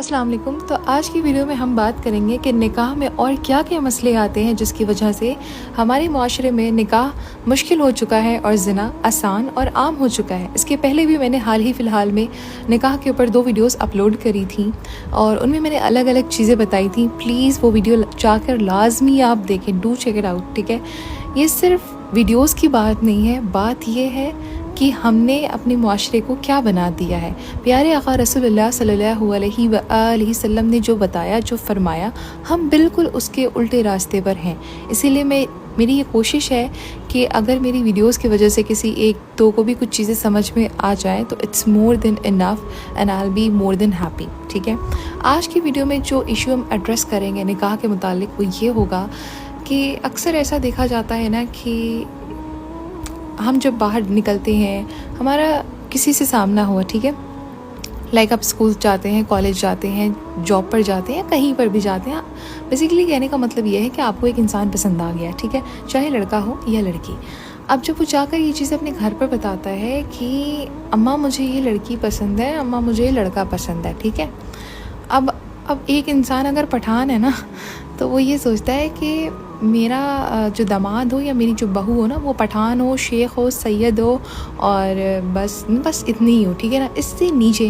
अस्सलाम वालेकुम। तो आज की वीडियो में हम बात करेंगे कि निकाह में और क्या क्या मसले आते हैं जिसकी वजह से हमारे माशरे में निकाह मुश्किल हो चुका है और ज़िना आसान और आम हो चुका है। इसके पहले भी मैंने हाल ही फ़िलहाल में निकाह के ऊपर 2 वीडियोस अपलोड करी थी और उनमें मैंने अलग अलग चीज़ें बताई थी। प्लीज़ वो वीडियो जाकर लाजमी आप देखें, डू चेक इट आउट, ठीक है। ये सिर्फ वीडियोस की बात नहीं है, बात ये है कि हमने अपने माशरे को क्या बना दिया है। प्यारे आका रसूलुल्लाह सल्लल्लाहु अलैहि वसल्लम ने जो बताया, जो फरमाया, हम बिल्कुल उसके उल्टे रास्ते पर हैं। इसीलिए मेरी ये कोशिश है कि अगर मेरी वीडियोस की वजह से किसी एक दो को भी कुछ चीज़ें समझ में आ जाए तो it's more than enough and I will be more than happy, ठीक है। आज की वीडियो में जो इशू हम एड्रेस करेंगे निकाह के मुतालिक वो ये होगा कि अक्सर ऐसा देखा जाता है ना कि हम जब बाहर निकलते हैं, हमारा किसी से सामना हुआ, ठीक है, लाइक आप स्कूल जाते हैं, कॉलेज जाते हैं, जॉब पर जाते हैं, कहीं पर भी जाते हैं। बेसिकली कहने का मतलब ये है कि आपको एक इंसान पसंद आ गया, ठीक है, चाहे लड़का हो या लड़की। अब जब वो जाकर ये चीज़ अपने घर पर बताता है कि अम्मा मुझे ये लड़की पसंद है, अम्मा मुझे ये लड़का पसंद है, ठीक है। अब एक इंसान अगर पठान है ना तो वो ये सोचता है कि मेरा जो दामाद हो या मेरी जो बहू हो ना वो पठान हो, शेख हो, सैयद हो और बस इतनी ही हो, ठीक है ना। इससे नीचे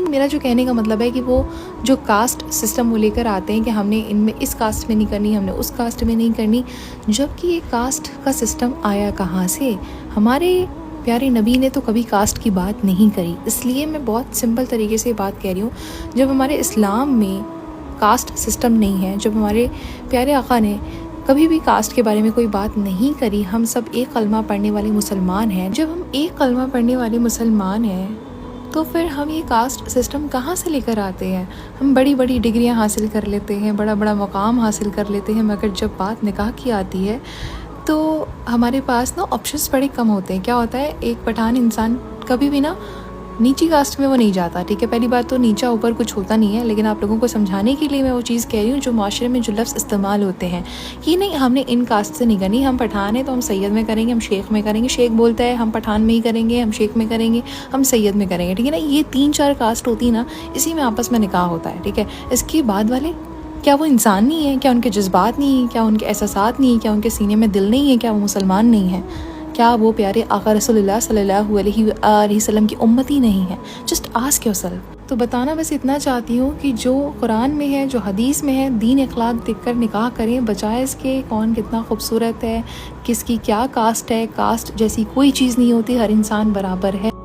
मेरा जो कहने का मतलब है कि वो जो कास्ट सिस्टम वो लेकर आते हैं कि हमने इनमें इस कास्ट में नहीं करनी, हमने उस कास्ट में नहीं करनी, जबकि ये कास्ट का सिस्टम आया कहाँ से। हमारे प्यारे नबी ने तो कभी कास्ट की बात नहीं करी। इसलिए मैं बहुत सिंपल तरीके से बात कह रही हूँ, जब हमारे इस्लाम में कास्ट सिस्टम नहीं है, जब हमारे प्यारे आका ने कभी भी कास्ट के बारे में कोई बात नहीं करी, हम सब एक कलमा पढ़ने वाले मुसलमान हैं, जब हम एक कलमा पढ़ने वाले मुसलमान हैं तो फिर हम ये कास्ट सिस्टम कहाँ से लेकर आते हैं। हम बड़ी बड़ी डिग्रियां हासिल कर लेते हैं, बड़ा बड़ा मकाम हासिल कर लेते हैं, मगर जब बात निकाह की आती है तो हमारे पास ना ऑप्शंस बड़े कम होते हैं। क्या होता है, एक पठान इंसान कभी भी ना नीची कास्ट में वो नहीं जाता, ठीक है। पहली बात तो नीचा ऊपर कुछ होता नहीं है, लेकिन आप लोगों को समझाने के लिए मैं वो चीज़ कह रही हूँ जो माशरे में जो लफ्ज़ इस्तेमाल होते हैं कि नहीं हमने इन कास्ट से नहीं करनी, हम पठान हैं तो हम सैयद में करेंगे, हम शेख में करेंगे। शेख बोलता है हम पठान में ही करेंगे, हम शेख में करेंगे, हम सैयद में करेंगे, ठीक है ना। ये 3-4 कास्ट होती ना, इसी में आपस में निकाह होता है, ठीक है। इसके बाद वाले क्या वो इंसान नहीं है, क्या उनके जज्बात नहीं है, क्या उनके एहसासात नहीं है, क्या उनके सीने में दिल नहीं है, क्या वो मुसलमान नहीं है, क्या वो प्यारे आका रसूलुल्लाह सल्लल्लाहु अलैहि वसल्लम की उम्मती नहीं है। Just ask yourself. तो बताना बस इतना चाहती हूँ कि जो कुरान में है, जो हदीस में है, दीन अखलाक देखकर निकाह करें, बजाय इसके कौन कितना खूबसूरत है, किसकी क्या कास्ट है। कास्ट जैसी कोई चीज़ नहीं होती, हर इंसान बराबर है।